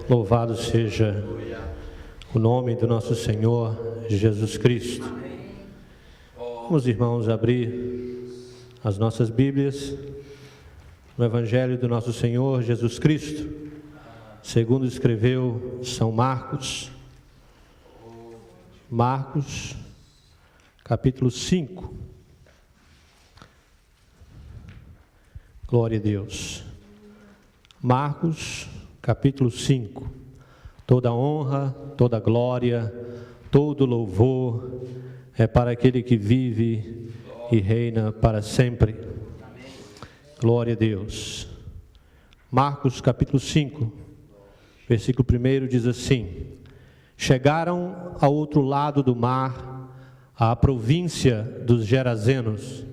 Louvado seja o nome do nosso Senhor Jesus Cristo. Vamos, irmãos, abrir as nossas Bíblias no Evangelho do nosso Senhor Jesus Cristo, segundo escreveu São Marcos. Marcos, capítulo 5. Glória a Deus. Marcos, capítulo 5. Toda honra, toda glória, todo louvor é para aquele que vive e reina para sempre. Glória a Deus. Marcos, capítulo 5, versículo 1 diz assim: Chegaram ao outro lado do mar, à província dos Gerazenos.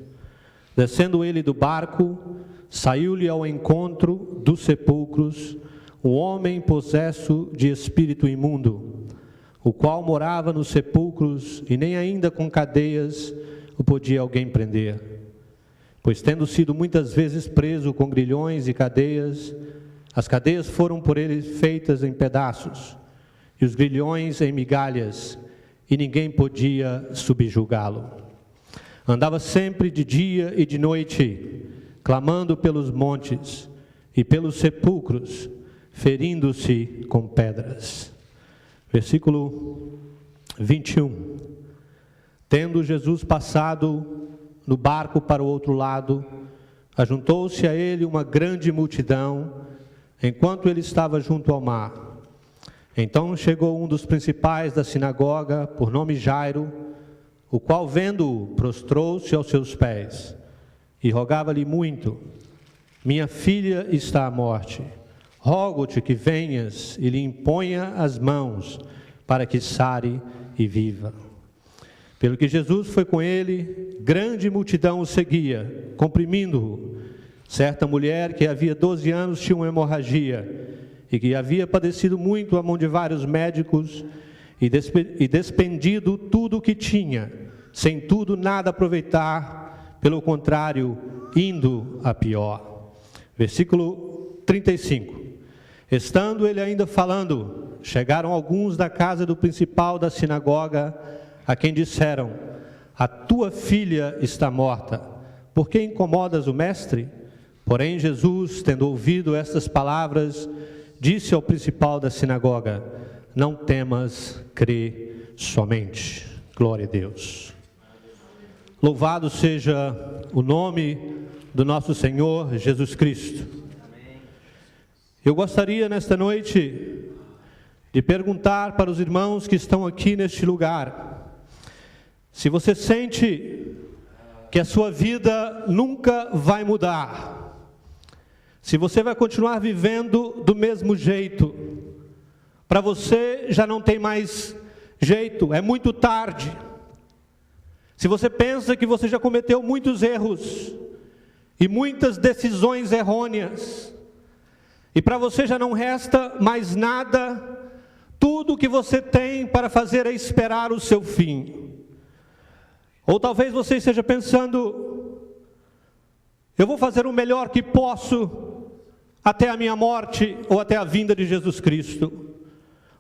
Descendo ele do barco, saiu-lhe ao encontro dos sepulcros um homem possesso de espírito imundo, o qual morava nos sepulcros, e nem ainda com cadeias o podia alguém prender. Pois tendo sido muitas vezes preso com grilhões e cadeias, as cadeias foram por ele feitas em pedaços, e os grilhões em migalhas, e ninguém podia subjugá-lo. Andava sempre de dia e de noite, clamando pelos montes e pelos sepulcros, ferindo-se com pedras. Versículo 21. Tendo Jesus passado no barco para o outro lado, ajuntou-se a ele uma grande multidão, enquanto ele estava junto ao mar. Então chegou um dos principais da sinagoga, por nome Jairo, o qual, vendo-o, prostrou-se aos seus pés e rogava-lhe muito: Minha filha está à morte. Rogo-te que venhas e lhe imponha as mãos, para que sare e viva. Pelo que Jesus foi com ele, grande multidão o seguia, comprimindo-o. Certa mulher que havia 12 anos tinha uma hemorragia, e que havia padecido muito à mão de vários médicos, e despendido tudo o que tinha, sem tudo nada aproveitar, pelo contrário, indo a pior. Versículo 35. Estando ele ainda falando, chegaram alguns da casa do principal da sinagoga, a quem disseram: A tua filha está morta, por que incomodas o mestre? Porém Jesus, tendo ouvido estas palavras, disse ao principal da sinagoga: Não temas, crê somente. Glória a Deus. Louvado seja o nome do nosso Senhor Jesus Cristo. Eu gostaria nesta noite de perguntar para os irmãos que estão aqui neste lugar, se você sente que a sua vida nunca vai mudar, se você vai continuar vivendo do mesmo jeito, para você já não tem mais jeito, é muito tarde. Se você pensa que você já cometeu muitos erros e muitas decisões errôneas, e para você já não resta mais nada, tudo que você tem para fazer é esperar o seu fim. Ou talvez você esteja pensando: eu vou fazer o melhor que posso até a minha morte ou até a vinda de Jesus Cristo.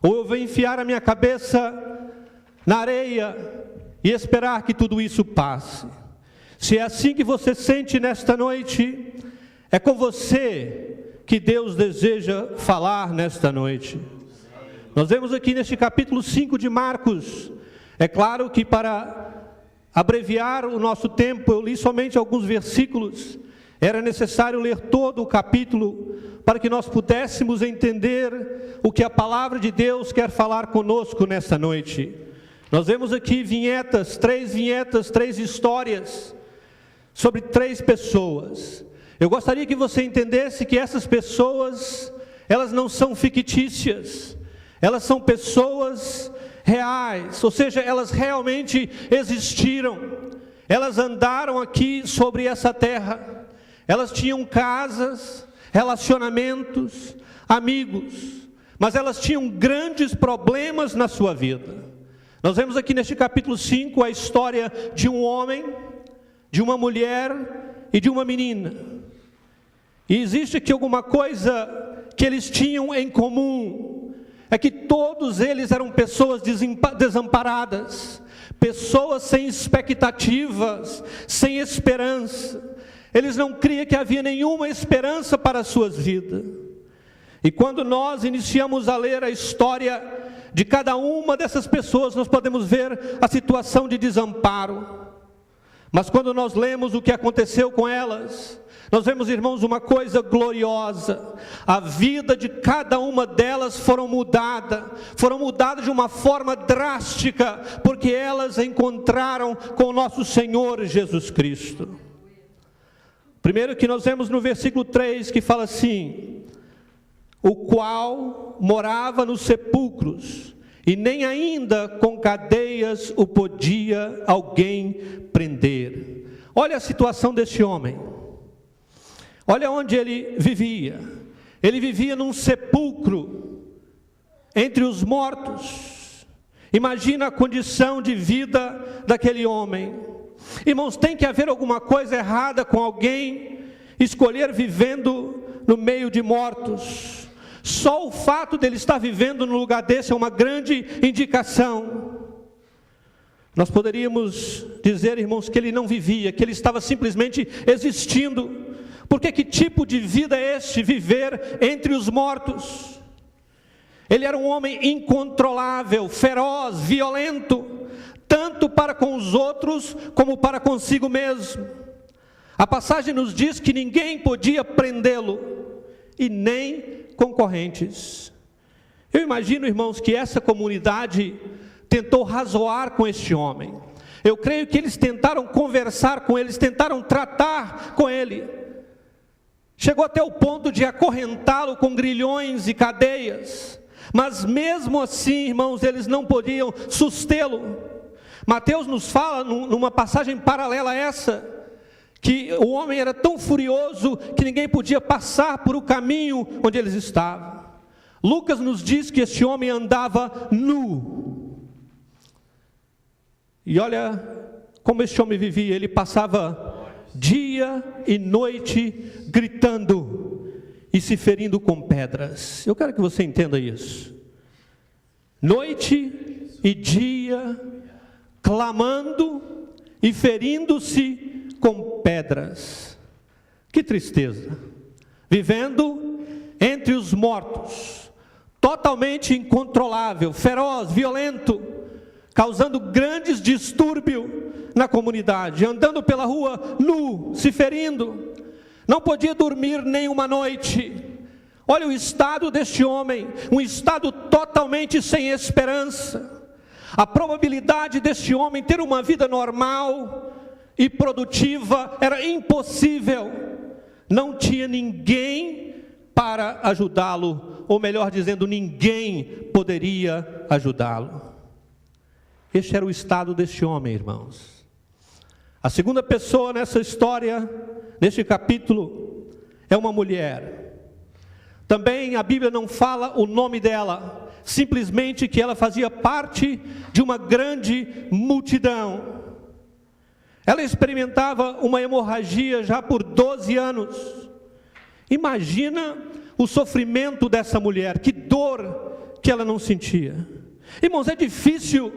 Ou eu vou enfiar a minha cabeça na areia e esperar que tudo isso passe. Se é assim que você sente nesta noite, é com você que Deus deseja falar nesta noite. Nós vemos aqui neste capítulo 5 de Marcos, é claro que para abreviar o nosso tempo, eu li somente alguns versículos, era necessário ler todo o capítulo, para que nós pudéssemos entender o que a palavra de Deus quer falar conosco nesta noite. Nós vemos aqui vinhetas, três histórias, sobre 3 pessoas. Eu gostaria que você entendesse que essas pessoas, elas não são fictícias, elas são pessoas reais, ou seja, elas realmente existiram, elas andaram aqui sobre essa terra, elas tinham casas, relacionamentos, amigos, mas elas tinham grandes problemas na sua vida. Nós vemos aqui neste capítulo 5 a história de um homem, de uma mulher e de uma menina. E existe aqui alguma coisa que eles tinham em comum. é que todos eles eram pessoas desamparadas, pessoas sem expectativas, sem esperança. Eles não criam que havia nenhuma esperança para as suas vidas. E quando nós iniciamos a ler a história de cada uma dessas pessoas, nós podemos ver a situação de desamparo. Mas quando nós lemos o que aconteceu com elas, nós vemos, irmãos, uma coisa gloriosa. A vida de cada uma delas foram mudadas de uma forma drástica, porque elas encontraram com o nosso Senhor Jesus Cristo. Primeiro que nós vemos no versículo 3, que fala assim: o qual morava nos sepulcros, e nem ainda com cadeias o podia alguém prender. Olha a situação deste homem. Olha onde ele vivia. Ele vivia num sepulcro, entre os mortos. Imagina a condição de vida daquele homem. Irmãos, tem que haver alguma coisa errada com alguém escolher vivendo no meio de mortos. Só o fato dele estar vivendo num lugar desse é uma grande indicação. Nós poderíamos dizer, irmãos, que ele não vivia, que ele estava simplesmente existindo. Porque que tipo de vida é este, viver entre os mortos? Ele era um homem incontrolável, feroz, violento, tanto para com os outros, como para consigo mesmo. A passagem nos diz que ninguém podia prendê-lo, e nem concorrentes. Eu imagino, irmãos, que essa comunidade tentou razoar com este homem. Eu creio que eles tentaram conversar com ele, tentaram tratar com ele. Chegou até o ponto de acorrentá-lo com grilhões e cadeias. Mas mesmo assim, irmãos, eles não podiam sustê-lo. Mateus nos fala, numa passagem paralela a essa, que o homem era tão furioso que ninguém podia passar por o caminho onde eles estavam. Lucas nos diz que este homem andava nu. E olha como este homem vivia. Ele passava dia e noite gritando e se ferindo com pedras. Eu quero que você entenda isso. Noite e dia, clamando e ferindo-se com pedras. Que tristeza. Vivendo entre os mortos, totalmente incontrolável, feroz, violento, causando grandes distúrbios na comunidade, andando pela rua nu, se ferindo, não podia dormir nem uma noite. Olha o estado deste homem, um estado totalmente sem esperança. A probabilidade deste homem ter uma vida normal e produtiva era impossível. Não tinha ninguém para ajudá-lo, ou melhor dizendo, ninguém poderia ajudá-lo. Este era o estado deste homem, irmãos. A segunda pessoa nessa história, neste capítulo, é uma mulher. Também a Bíblia não fala o nome dela, simplesmente que ela fazia parte de uma grande multidão. Ela experimentava uma hemorragia já por 12 anos. Imagina o sofrimento dessa mulher, que dor que ela não sentia. Irmãos, é difícil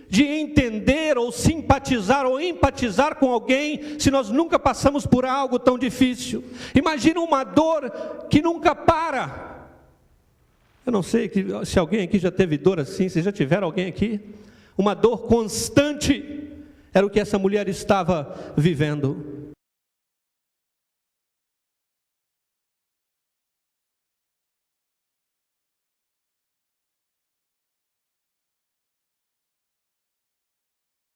de entender ou simpatizar ou empatizar com alguém se nós nunca passamos por algo tão difícil. Imagina uma dor que nunca para. Eu não sei se alguém aqui já teve dor assim, se já tiveram alguém aqui. Uma dor constante era o que essa mulher estava vivendo.